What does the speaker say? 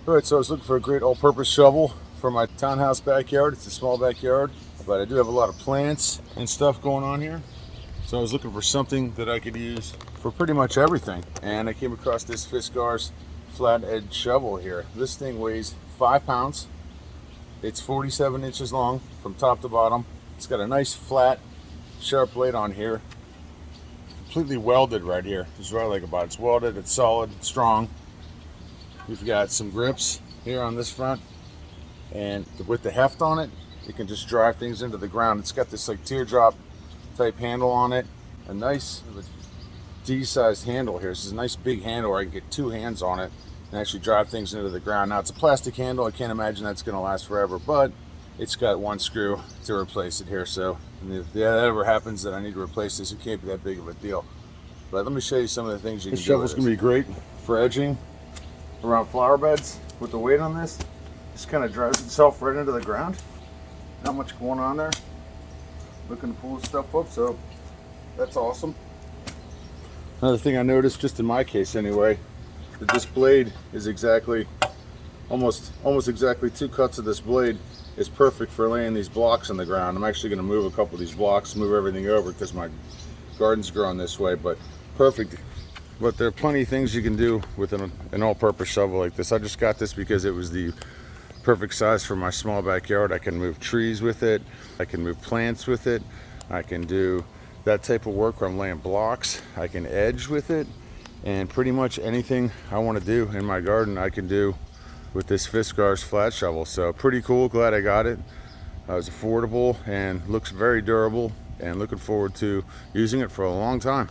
All right, so I was looking for a great all-purpose shovel for my townhouse backyard. It's a small backyard, but I do have a lot of plants and stuff going on here. So I was looking for something that I could use for pretty much everything. And I came across this Fiskars flat edge shovel here. This thing weighs 5 pounds. It's 47 inches long from top to bottom. It's got a nice flat, sharp blade on here. Completely welded right here. This is what I like about it. It's welded, it's solid, it's strong. We've got some grips here on this front, and with the heft on it, you can just drive things into the ground. It's got this like teardrop type handle on it, a nice D-sized handle here. This is a nice big handle where I can get 2 hands on it and actually drive things into the ground. Now it's a plastic handle. I can't imagine that's going to last forever, but it's got 1 screw to replace it here. So if that ever happens that I need to replace this, it can't be that big of a deal. But let me show you some of the things you can do. This shovel's going to be great for edging around flower beds. With the weight on this, just kind of drives itself right into the ground. Not much going on there. Looking to pull this stuff up, so that's awesome. Another thing I noticed, just in my case anyway, that this blade is almost exactly 2 cuts of this blade is perfect for laying these blocks on the ground. I'm actually going to move a couple of these blocks, move everything over because my garden's growing this way, but perfect. But there are plenty of things you can do with an all-purpose shovel like this. I just got this because it was the perfect size for my small backyard. I can move trees with it. I can move plants with it. I can do that type of work where I'm laying blocks. I can edge with it. And pretty much anything I want to do in my garden, I can do with this Fiskars flat shovel. So pretty cool. Glad I got it. It was affordable and looks very durable, and looking forward to using it for a long time.